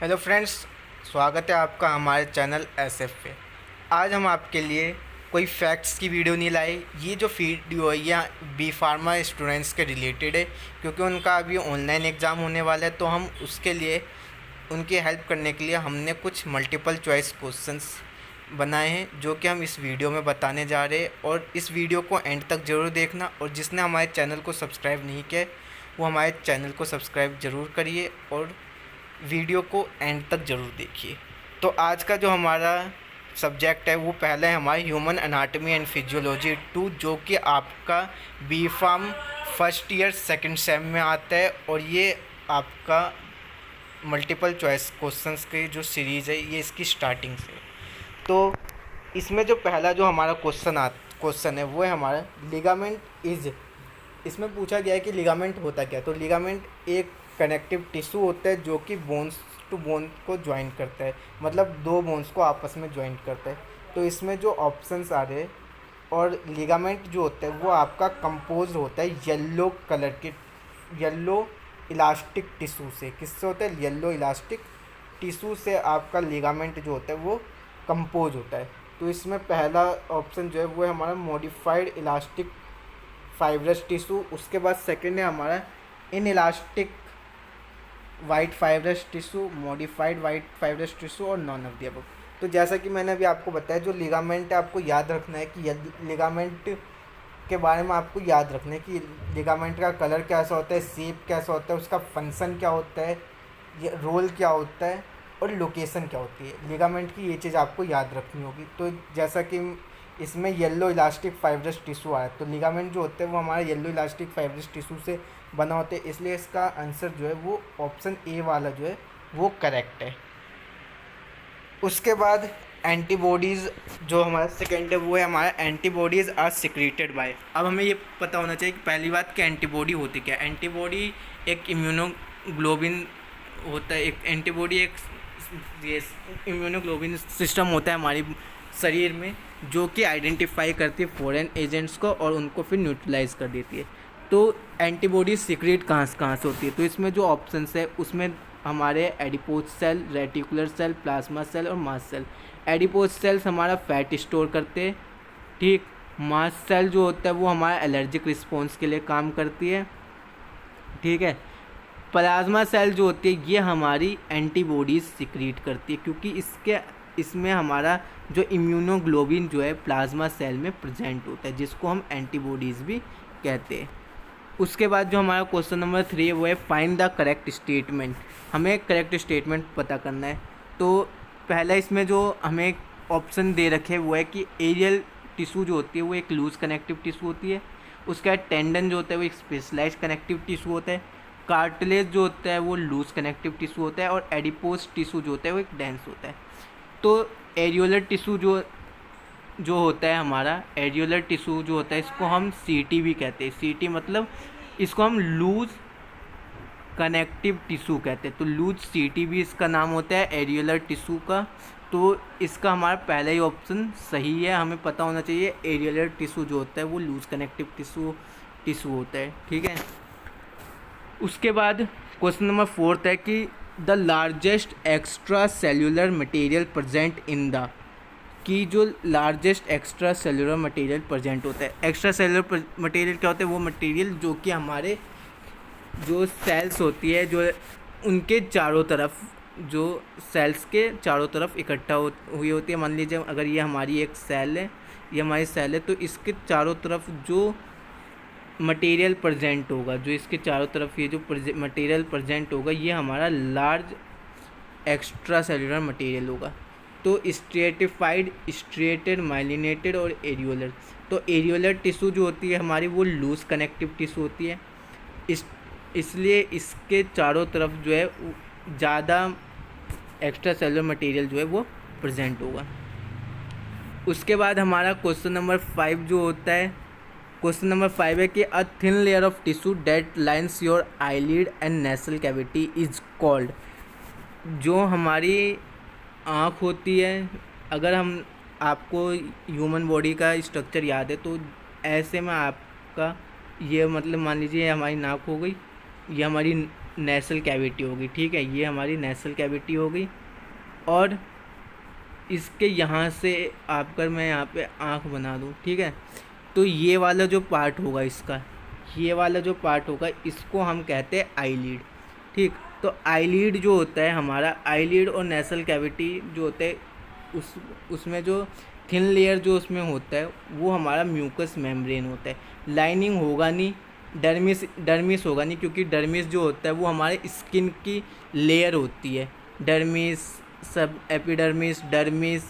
Hello friends, स्वागत है आपका हमारे चैनल एसएफ पे। आज हम आपके लिए कोई फैक्ट्स की वीडियो नहीं लाए। ये जो वीडियो है ये बी फार्मा स्टूडेंट्स के रिलेटेड है, क्योंकि उनका अभी ऑनलाइन एग्ज़ाम होने वाला है। तो हम उसके लिए उनकी हेल्प करने के लिए हमने कुछ मल्टीपल चॉइस क्वेश्चंस बनाए हैं, जो कि हम इस वीडियो में बताने जा रहे हैं। और इस वीडियो को एंड तक ज़रूर देखना, और जिसने हमारे चैनल को सब्सक्राइब नहीं किया है वो हमारे चैनल को सब्सक्राइब ज़रूर करिए और वीडियो को एंड तक ज़रूर देखिए। तो आज का जो हमारा सब्जेक्ट है वो पहला है हमारा ह्यूमन एनाटॉमी एंड फिजियोलॉजी 2, जो कि आपका B pharm first year second sem में आता है। और ये आपका मल्टीपल चॉइस क्वेश्चंस की जो सीरीज़ है ये इसकी स्टार्टिंग से। तो इसमें जो पहला जो हमारा क्वेश्चन है वो है हमारा लिगामेंट इज। इसमें पूछा गया है कि लिगामेंट होता क्या। तो लिगामेंट एक कनेक्टिव टिश्यू होता है जो कि बोन्स टू बोन को ज्वाइन करता है, मतलब दो बोन्स को आपस में ज्वाइन करता है। तो इसमें जो ऑप्शंस आ रहे हैं, और लिगामेंट जो होता है वो आपका कंपोज होता है येलो कलर के येलो इलास्टिक टिश्यू से। किससे होता है? येलो इलास्टिक टिश्यू से आपका लिगामेंट जो होता है वो कंपोज होता है। तो इसमें पहला ऑप्शन जो है वो है हमारा मॉडिफाइड इलास्टिक फाइब्रस टिश्यू। उसके बाद सेकंड है हमारा in elastic white fibrous tissue, modified white fibrous tissue और नॉन ऑफ द अबव। तो जैसा कि मैंने अभी आपको बताया, जो लिगामेंट है आपको याद रखना है कि लिगामेंट के बारे में आपको याद रखना है कि लिगामेंट का कलर कैसा होता है, शेप कैसा होता है, उसका फंक्शन क्या होता है, ये रोल क्या होता है और लोकेशन क्या होती है। लिगामेंट की ये चीज़ आपको याद रखनी होगी। तो जैसा कि इसमें येलो इलास्टिक फाइब्रस टिश्यू आया, तो लिगामेंट जो होते हैं वो हमारा येलो इलास्टिक फाइब्रस टिश्यू से बना होते हैं, इसलिए इसका आंसर जो है वो ऑप्शन ए वाला जो है वो करेक्ट है। उसके बाद एंटीबॉडीज़ जो हमारा सेकेंड है वो है हमारा एंटीबॉडीज़ आर सिक्रीटेड बाय। अब हमें ये पता होना चाहिए कि पहली बात कि एंटीबॉडी होती क्या है। एंटीबॉडी एक इम्यूनोग्लोबिन होता है। एक एंटीबॉडी एक ये इम्यूनोग्लोबिन सिस्टम होता है हमारी शरीर में, जो कि आइडेंटिफाई करती है फॉरेन एजेंट्स को और उनको फिर न्यूट्रलाइज कर देती है। तो एंटीबॉडी सीक्रेट कहाँ से होती है? तो इसमें जो ऑप्शंस है उसमें हमारे adipose cell, reticular cell, plasma cell और मास्ट सेल। एडिपोज सेल्स हमारा फैट स्टोर करते हैं, ठीक। मास्ट सेल जो होता है वो हमारा एलर्जिक रिस्पॉन्स के लिए काम करती है, ठीक है। प्लाज्मा सेल जो होती है ये हमारी एंटीबॉडीज़ सिक्रीट करती है, क्योंकि इसमें हमारा जो इम्यूनोग्लोबिन जो है प्लाज्मा सेल में प्रेजेंट होता है, जिसको हम एंटीबॉडीज़ भी कहते हैं। उसके बाद जो हमारा क्वेश्चन नंबर 3 है वो है फाइंड द करेक्ट स्टेटमेंट। हमें करेक्ट स्टेटमेंट पता करना है। तो पहला इसमें जो हमें ऑप्शन दे रखे हैं वो है कि एरियल टिश्यू जो होती है वो एक लूज कनेक्टिव टिश्यू होती है। उसके बाद टेंडन जो होता है वो एक स्पेशलाइज कनेक्टिव टिश्यू होता है। कार्टिलेज जो होता है वो लूज कनेक्टिव टिश्यू होता है। और एडिपोज टिश्यू जो होता है वो एक डेंस होता है। तो एरियोलर टिश्यू जो होता है हमारा एरियोलर टिश्यू जो होता है इसको हम सीटी भी कहते हैं। सीटी मतलब इसको हम लूज कनेक्टिव टिश्यू कहते हैं। तो लूज सीटी भी इसका नाम होता है एरियोलर टिश्यू का। तो इसका हमारा पहला ही ऑप्शन सही है। हमें पता होना चाहिए एरियोलर टिश्यू जो होता है वो लूज कनेक्टिव टिश्यू होता है, ठीक है। उसके बाद क्वेश्चन नंबर 4 है कि the largest extra cellular material present in the, कि जो largest extra cellular material present होता है। एक्स्ट्रा सेलुलर मटेरियल क्या होता है? वो मटेरियल जो कि हमारे जो सेल्स होती है, जो उनके चारों तरफ, जो सेल्स के चारों तरफ इकट्ठा हुई होती है। मान लीजिए अगर ये हमारी एक सेल है, ये हमारी सेल है, तो इसके चारों तरफ जो मटेरियल प्रेजेंट होगा, जो इसके चारों तरफ ये जो मटेरियल प्रेजेंट होगा, ये हमारा लार्ज एक्स्ट्रा सेलुलर मटेरियल होगा। तो स्ट्रेटिफाइड, स्ट्रेटेड, माइलिनेटेड और एरियोलर। तो एरियोलर टिश्यू जो होती है हमारी वो लूज कनेक्टिव टिश्यू होती है, इसलिए इसके चारों तरफ जो है ज़्यादा एक्स्ट्रा सेलुलर मटेरियल जो है वो प्रेजेंट होगा। उसके बाद हमारा क्वेश्चन नंबर 5 जो होता है, क्वेश्चन नंबर 5 है कि a thin layer of tissue that lines your eyelid and nasal cavity is called. जो हमारी आँख होती है, अगर हम आपको ह्यूमन बॉडी का स्ट्रक्चर याद है तो ऐसे में आपका ये मतलब मान लीजिए हमारी नाक हो गई, ये हमारी नेसल कैविटी होगी, ठीक है, ये हमारी नेसल कैविटी होगी। और इसके यहाँ से आपकर मैं यहाँ पे आँख बना दूँ, ठीक है, तो ये वाला जो पार्ट होगा इसका, ये वाला जो पार्ट होगा इसको हम कहते हैं आईलिड, ठीक। तो आईलिड जो होता है हमारा, आईलिड और नेसल कैविटी जो होते हैं उसमें जो थिन लेयर जो उसमें होता है वो हमारा म्यूकस मेम्ब्रेन होता है। लाइनिंग होगा नहीं, डर्मिस होगा नहीं, क्योंकि डर्मिस जो होता है वो हमारे स्किन की लेयर होती है, डर्मिस सब एपिडर्मिस डर्मिस,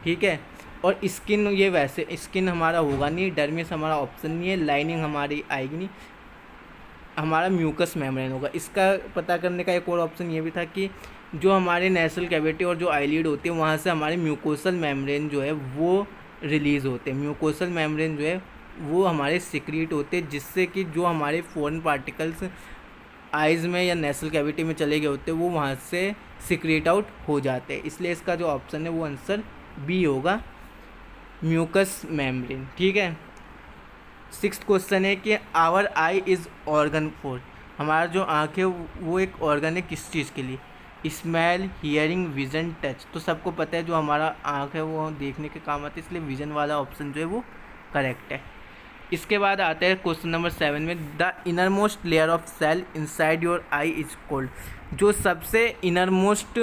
ठीक है। और स्किन, ये वैसे स्किन हमारा होगा नहीं, डर्मिस हमारा ऑप्शन नहीं है, लाइनिंग हमारी आएगी नहीं, हमारा म्यूकस मेम्ब्रेन होगा। इसका पता करने का एक और ऑप्शन ये भी था कि जो हमारे नेसल कैविटी और जो आईलिड होती है वहाँ से हमारे म्यूकोसल मेम्ब्रेन जो है वो रिलीज़ होते हैं। म्यूकोसल मेम्ब्रेन जो है वो हमारे सिक्रीट होते हैं, जिससे कि जो हमारे फॉरेन पार्टिकल्स आइज़ में या नेसल कैविटी में चले गए होते हैं वो वहाँ से सिक्रीट आउट हो जाते हैं। इसलिए इसका जो ऑप्शन है वो आंसर बी होगा, म्यूकस मेम्ब्रेन, ठीक है। 6th क्वेश्चन है कि our eye is organ for, हमारा जो आँख है वो एक ऑर्गन है किस चीज़ के लिए, स्मेल, हियरिंग, विजन, टच। तो सबको पता है जो हमारा आँख है वो देखने के काम आती है, इसलिए विजन वाला ऑप्शन जो है वो करेक्ट है। इसके बाद आता है क्वेश्चन नंबर 7 में, the inner most layer of cell inside your eye is called, जो सबसे इनर मोस्ट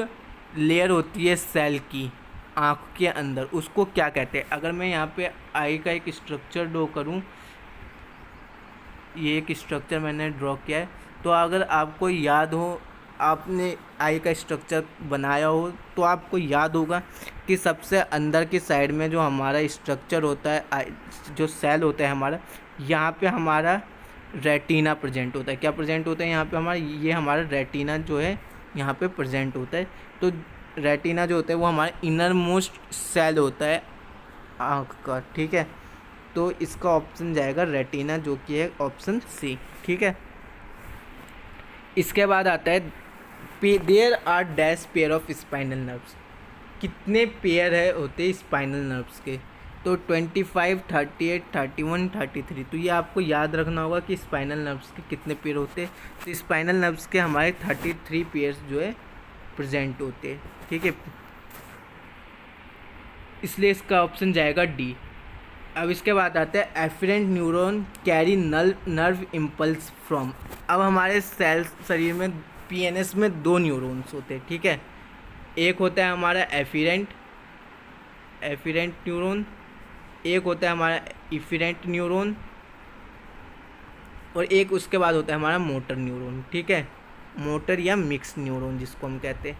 लेयर होती है सेल की आँख के अंदर उसको क्या कहते हैं। अगर मैं यहाँ पे आई का एक स्ट्रक्चर ड्रॉ करूँ, ये एक स्ट्रक्चर मैंने ड्रॉ किया है, तो अगर आपको याद हो, आपने आई का स्ट्रक्चर बनाया हो तो आपको याद होगा कि सबसे अंदर की साइड में जो हमारा स्ट्रक्चर होता है, जो सेल होता है हमारा, यहाँ पे हमारा रेटिना प्रेजेंट होता है। क्या प्रेजेंट होता है यहाँ पे हमारा, ये हमारा रेटिना जो है यहाँ पे प्रेजेंट होता है। तो रेटिना जो होता है वो हमारा इनर मोस्ट सेल होता है आँख का, ठीक है। तो इसका ऑप्शन जाएगा रेटिना, जो कि है ऑप्शन सी, ठीक है। इसके बाद आता है there are dash pair of spinal nerves, कितने पेयर है होते हैं स्पाइनल नर्व्स के, तो 25, 38, 31, 33। तो ये आपको याद रखना होगा कि स्पाइनल नर्व्स के कितने पेयर होते हैं। तो स्पाइनल नर्व्स के हमारे 33 पेयर्स जो है प्रेजेंट होते हैं, ठीक है, इसलिए इसका ऑप्शन जाएगा डी। अब इसके बाद आता है afferent neuron carry nerve impulse from. अब हमारे सेल्स शरीर में पीएनएस में 2 न्यूरॉन्स होते हैं, ठीक है। एक होता है हमारा एफिरेंट न्यूरॉन, एक होता है हमारा इफिरेंट न्यूरॉन, और एक उसके बाद होता है हमारा मोटर न्यूरॉन, ठीक है। मोटर या मिक्स न्यूरॉन जिसको हम कहते हैं,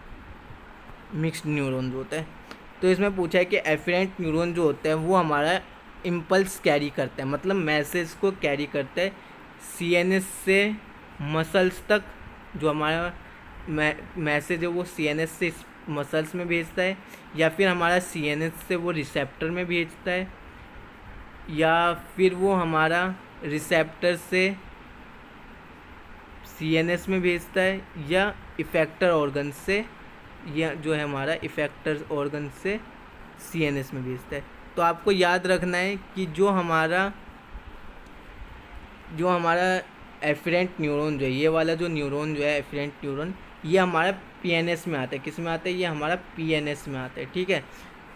मिक्स्ड न्यूरॉन जो होता है। तो इसमें पूछा है कि एफिरेंट न्यूरॉन जो होता है वो हमारा इम्पल्स कैरी करता है, मतलब मैसेज को कैरी करता है सीएनएस से मसल्स तक। जो हमारा मैसेज है वो सीएनएस से मसल्स में भेजता है, या फिर हमारा सीएनएस से वो रिसेप्टर में भेजता है, या फिर वो हमारा रिसेप्टर से सीएनएस में भेजता है, या इफेक्टर ऑर्गन से, या जो है हमारा इफेक्टर ऑर्गन से सीएनएस में भेजता है। तो आपको याद रखना है कि जो हमारा एफरेंट न्यूरॉन जो है, ये वाला जो न्यूरॉन जो है एफरेंट न्यूरॉन, ये हमारा पीएनएस में आता है। किस में आता है, ये हमारा पीएनएस में आता है, ठीक है।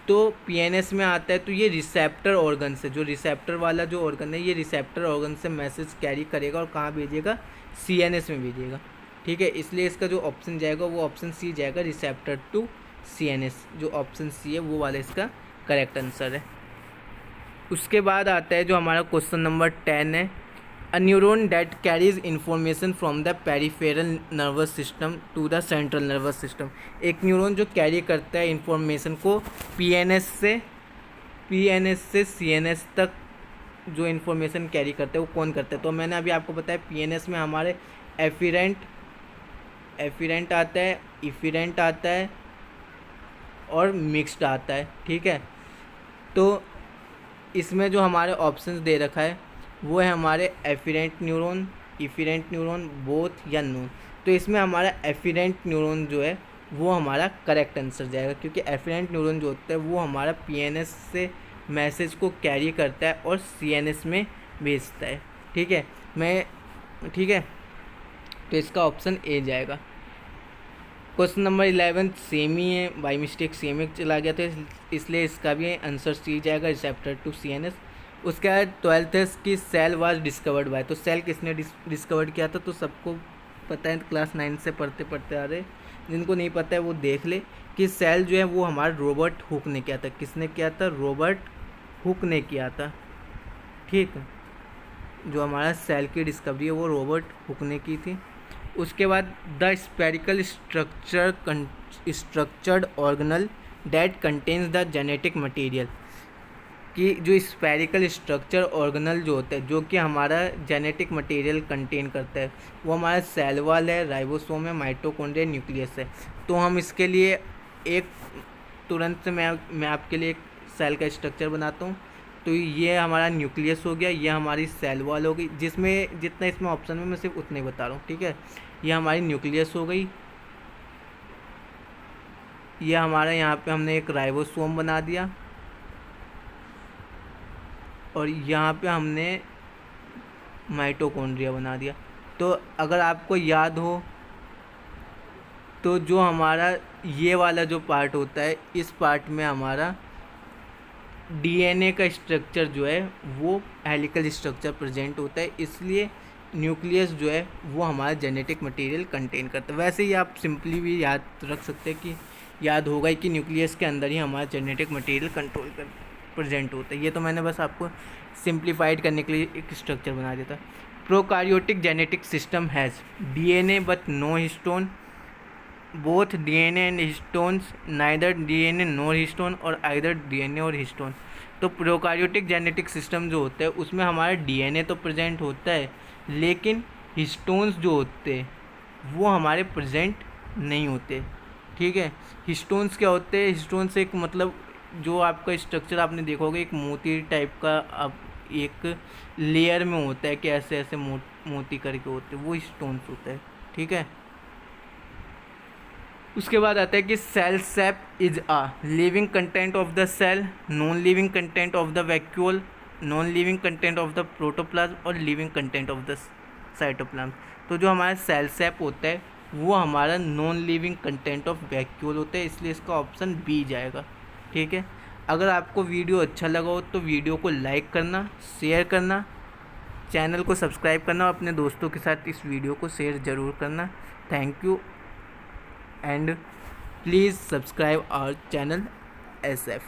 तो पीएनएस में आता है तो ये रिसेप्टर ऑर्गन से, जो रिसेप्टर वाला जो ऑर्गन है, ये रिसेप्टर ऑर्गन से मैसेज कैरी करेगा और कहाँ भेजेगा, सीएनएस में भेजेगा, ठीक है। इसलिए इसका जो ऑप्शन जाएगा वो ऑप्शन सी जाएगा, रिसेप्टर टू सीएनएस, जो ऑप्शन सी है वो वाला इसका करेक्ट आंसर है। उसके बाद आता है जो हमारा क्वेश्चन नंबर 10 है, a neuron that carries information from the peripheral nervous system to the central nervous system. एक न्यूरॉन जो कैरी करता है इंफॉर्मेशन को पीएनएस से सीएनएस तक, जो इन्फॉर्मेशन कैरी करता है वो कौन करता है। तो मैंने अभी आपको बताया पीएनएस में हमारे एफिरेंट आता है, इफिरेंट आता है और मिक्स्ड आता है, ठीक है। तो इसमें जो हमारे ऑप्शंस दे रखा है वो है हमारे एफिरेंट न्यूरॉन, इफिरेंट न्यूरॉन, बोथ या नोन। तो इसमें हमारा एफिरेंट न्यूरॉन जो है वो हमारा करेक्ट आंसर जाएगा, क्योंकि एफिरेंट न्यूरॉन जो होता है वो हमारा पीएनएस से मैसेज को कैरी करता है और सीएनएस में भेजता है, ठीक है। तो इसका ऑप्शन ए जाएगा। क्वेश्चन नंबर 11 सेम ही है, बाई मिस्टेक सेम ही चला गया था, इसलिए इसका भी आंसर सी जाएगा, रिसेप्टर टू CNS। उसके बाद 12th है कि सेल वाज डिस्कवर्ड बाय, तो सेल किसने डिस्कवर्ड किया था, तो सबको पता है, क्लास 9 से पढ़ते पढ़ते आ रहे, जिनको नहीं पता है वो देख ले कि सेल जो है वो हमारा रॉबर्ट हुक ने किया था। किसने किया था? रॉबर्ट हुक ने किया था। ठीक है, जो हमारा सेल की डिस्कवरी है वो रॉबर्ट हुक ने की थी। उसके बाद the spherical structured organelle that contains the genetic material, कि जो स्पेरिकल स्ट्रक्चर ऑर्गेनल जो होता है, जो कि हमारा जेनेटिक मटेरियल कंटेन करता है, वो हमारा सेल वॉल है, राइबोसोम है, माइटोकॉन्ड्रिया, न्यूक्लियस है। तो हम इसके लिए एक तुरंत से मैं आपके लिए एक सेल का स्ट्रक्चर बनाता हूँ। तो ये हमारा न्यूक्लियस हो गया, ये हमारी सेल वॉल हो गई, जिसमें जितना इसमें ऑप्शन में मैं सिर्फ उतना ही बता रहा हूँ। ठीक है, ये हमारी न्यूक्लियस हो गई, ये हमारा यहाँ पे हमने एक राइबोसोम बना दिया, और यहाँ पे हमने माइटोकॉन्ड्रिया बना दिया। तो अगर आपको याद हो तो जो हमारा ये वाला जो पार्ट होता है, इस पार्ट में हमारा DNA का स्ट्रक्चर जो है वो हेलिकल स्ट्रक्चर प्रेजेंट होता है, इसलिए न्यूक्लियस जो है वो हमारा जेनेटिक मटेरियल कंटेन करता है। वैसे ही आप सिंपली भी याद रख सकते हैं कि याद होगा ही कि न्यूक्लियस के अंदर ही हमारा जेनेटिक मटेरियल कंट्रोल कर प्रेजेंट होता है। ये तो मैंने बस आपको सिंप्लीफाइड करने के लिए एक स्ट्रक्चर बना दिया था। Prokaryotic genetic system has DNA but no histone, both DNA and histones, neither DNA nor histone, और आइदर DNA और हिस्टोन। तो प्रोकार्योटिक जेनेटिक सिस्टम जो होता है उसमें हमारा DNA तो प्रेजेंट होता है, लेकिन हिस्टोन्स जो होते हैं वो हमारे प्रेजेंट नहीं होते। ठीक है, हिस्टोन्स क्या होते हैं? हिस्टोन्स एक मतलब जो आपका स्ट्रक्चर आपने देखा होगा, एक मोती टाइप का अब एक लेयर में होता है कि ऐसे ऐसे मोती करके होते हैं, वो हिस्टोन्स होता है। ठीक है, उसके बाद आता है कि cell sap is a living content of the cell, non living content of the vacuole, non living content of the protoplasm, और living content of the cytoplasm. तो जो हमारा सेल सेप होता है वो हमारा non living content of vacuole होता है, इसलिए इसका ऑप्शन बी जाएगा। ठीक है, अगर आपको वीडियो अच्छा लगा हो तो वीडियो को लाइक करना, शेयर करना, चैनल को सब्सक्राइब करना, और अपने दोस्तों के साथ इस वीडियो को शेयर ज़रूर करना। Thank you and please subscribe our channel SF।